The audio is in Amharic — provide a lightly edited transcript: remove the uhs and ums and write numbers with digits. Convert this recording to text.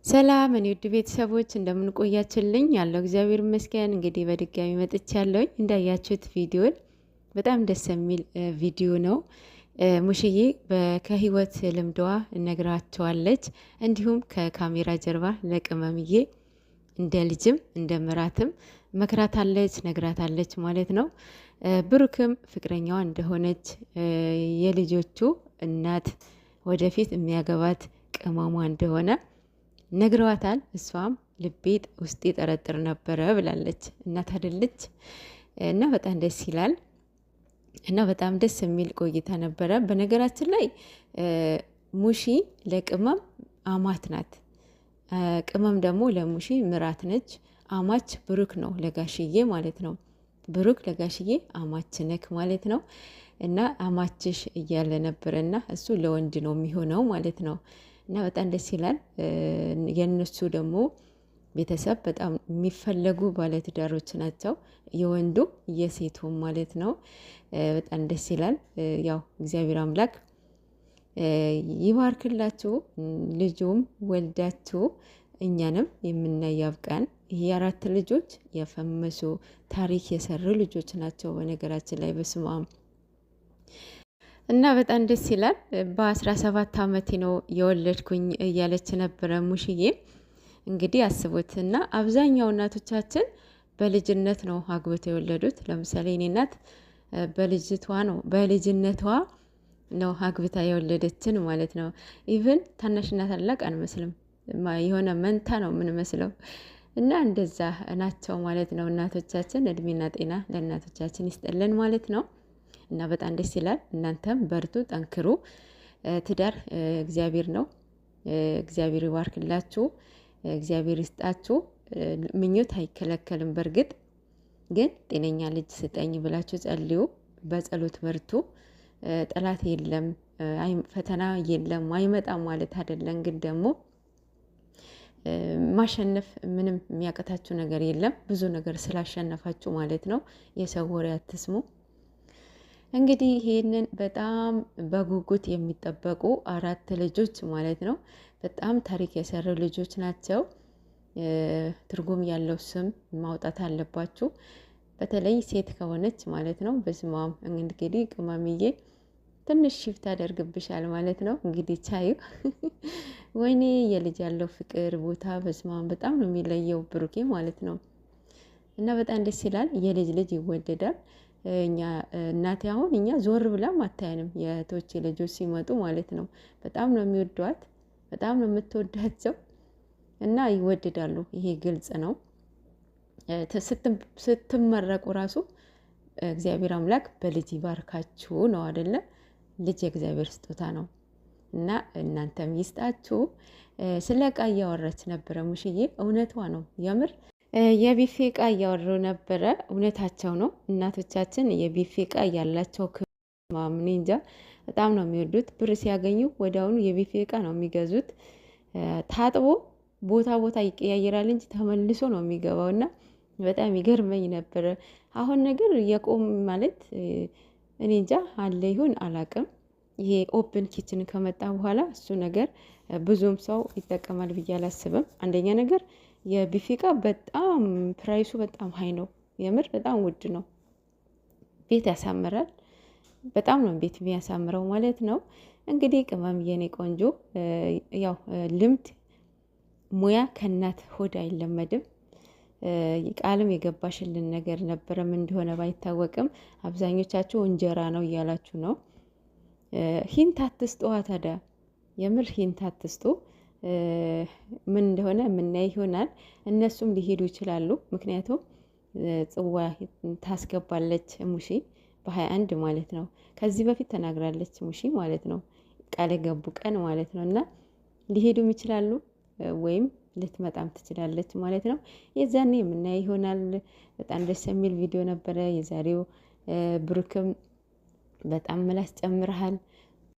ሰላም እኔ ውድ ቤተሰቦች እንደምን ቆያችሁልኝ? ያለው እግዚአብሔር ይመስገን። እንግዲህ በድጋሚ መጥቻለሁ። እንዳያችሁት ቪዲዮን በጣም ደስ የሚል ቪዲዮ ነው። ሙሽዬ ከህይወት ልምዷ ነግራቸዋለች። እንዲሁም ከካሜራ ጀርባ ለቅመምዬ እንደ ልጅም እንደ ምራትም መክራታለች፣ ነግራታለች ማለት ነው። ብሩክም ፍቅረኛዋ እንደሆነች የልጆቹ እናት ወደፊት የሚያገባት ቅመሟ እንደሆነ ነግረዋታል። እሷም ልቤ ውስጤ ጠረጥር ነበረ ብላለች። እናት አይደለች እና በጣም ደስ ይላል እና በጣም ደስ የሚል ቆይታ ነበረ። በነገራችን ላይ ሙሺ ለቅመም አማት ናት። ቅመም ደግሞ ለሙሺ ምራት ነች። አማች ብሩክ ነው ለጋሽዬ ማለት ነው። ብሩክ ለጋሽዬ አማች ነክ ማለት ነው። እና አማችሽ እያለ ነበረ እና እሱ ለወንድ ነው የሚሆነው ማለት ነው። እና በጣም ደስ ይላል። የእነሱ ደግሞ ቤተሰብ በጣም የሚፈለጉ ባለትዳሮች ናቸው። የወንዱ የሴቱም ማለት ነው። በጣም ደስ ይላል። ያው እግዚአብሔር አምላክ ይባርክላችሁ። ልጁም ወልዳችሁ እኛንም የምናይ ያብቃን። ይህ 4 ልጆች የፈመሱ ታሪክ የሰሩ ልጆች ናቸው። በነገራችን ላይ በስማም እና በጣም ደስ ይላል። በ17 ዓመቴ ነው የወለድኩኝ እያለች ነበረ ሙሽዬ። እንግዲህ አስቡት። እና አብዛኛው እናቶቻችን በልጅነት ነው አግብተው የወለዱት። ለምሳሌ እኔ እናት በልጅነቷ ነው አግብታ የወለደችን ማለት ነው። ኢቭን ታናሽና ታላቅ አንመስልም፣ የሆነ መንታ ነው የምንመስለው። እና እንደዛ ናቸው ማለት ነው እናቶቻችን። እድሜና ጤና ለእናቶቻችን ይስጠልን ማለት ነው። እና በጣም ደስ ይላል። እናንተም በርቱ፣ ጠንክሩ። ትዳር እግዚአብሔር ነው። እግዚአብሔር ይባርክላችሁ፣ እግዚአብሔር ይስጣችሁ። ምኞት አይከለከልም። በእርግጥ ግን ጤነኛ ልጅ ስጠኝ ብላችሁ ጸልዩ፣ በጸሎት በርቱ። ጠላት የለም፣ ፈተና የለም፣ አይመጣም ማለት አይደለም። ግን ደግሞ ማሸነፍ ምንም የሚያቀታችሁ ነገር የለም። ብዙ ነገር ስላሸነፋችሁ ማለት ነው። የሰው ወሬ አትስሙ። እንግዲህ ይሄንን በጣም በጉጉት የሚጠበቁ 4 ልጆች ማለት ነው። በጣም ታሪክ የሰሩ ልጆች ናቸው። ትርጉም ያለው ስም ማውጣት አለባችሁ። በተለይ ሴት ከሆነች ማለት ነው። በስማም እንግዲህ ቅመምዬ ትንሽ ሽፍት ያደርግብሻል ማለት ነው። እንግዲህ ቻዩ ወይኔ የልጅ ያለው ፍቅር ቦታ በስማም በጣም ነው የሚለየው ብሩኬ ማለት ነው። እና በጣም ደስ ይላል። የልጅ ልጅ ይወደዳል። እኛ እናቴ አሁን እኛ ዞር ብላም አታየንም። የእህቶቼ ልጆች ሲመጡ ማለት ነው በጣም ነው የሚወዷት፣ በጣም ነው የምትወዳቸው እና ይወደዳሉ። ይሄ ግልጽ ነው። ስትመረቁ ራሱ እግዚአብሔር አምላክ በልጅ ይባርካችሁ ነው አይደለ? ልጅ የእግዚአብሔር ስጦታ ነው እና እናንተም ይስጣችሁ። ስለ ዕቃ እያወራች ነበረ ሙሽዬ። እውነቷ ነው የምር የቢፌ ዕቃ እያወሩ ነበረ። እውነታቸው ነው። እናቶቻችን የቢፌ ዕቃ ያላቸው ማምን እንጃ በጣም ነው የሚወዱት። ብር ሲያገኙ ወዲያውኑ የቢፌ ዕቃ ነው የሚገዙት። ታጥቦ ቦታ ይቀያየራል እንጂ ተመልሶ ነው የሚገባው። እና በጣም ይገርመኝ ነበረ። አሁን ነገር የቆም ማለት እኔ እንጃ አለ ይሁን አላቅም። ይሄ ኦፕን ኪችን ከመጣ በኋላ እሱ ነገር ብዙም ሰው ይጠቀማል ብዬ አላስብም። አንደኛ ነገር የቢፌ ዕቃ በጣም ፕራይሱ በጣም ሀይ ነው። የምር በጣም ውድ ነው። ቤት ያሳምራል። በጣም ነው ቤት የሚያሳምረው ማለት ነው። እንግዲህ ቅመም የኔ ቆንጆ ያው ልምድ ሙያ ከእናት ሆድ አይለመድም። ቃልም የገባሽልን ነገር ነበረም እንደሆነ ባይታወቅም አብዛኞቻችሁ እንጀራ ነው እያላችሁ ነው። ሂንት አትስጡ ታዲያ፣ የምር ሂንት አትስጡ። ምን እንደሆነ የምናይ ይሆናል። እነሱም ሊሄዱ ይችላሉ። ምክንያቱም ጽዋ ታስገባለች ሙሺ በ21 ማለት ነው። ከዚህ በፊት ተናግራለች ሙሺ ማለት ነው፣ ቃል የገቡ ቀን ማለት ነው። እና ሊሄዱም ይችላሉ ወይም ልትመጣም ትችላለች ማለት ነው። የዛኔ የምናይ ይሆናል። በጣም ደስ የሚል ቪዲዮ ነበረ የዛሬው። ብሩክም በጣም ምላስ ጨምረሃል።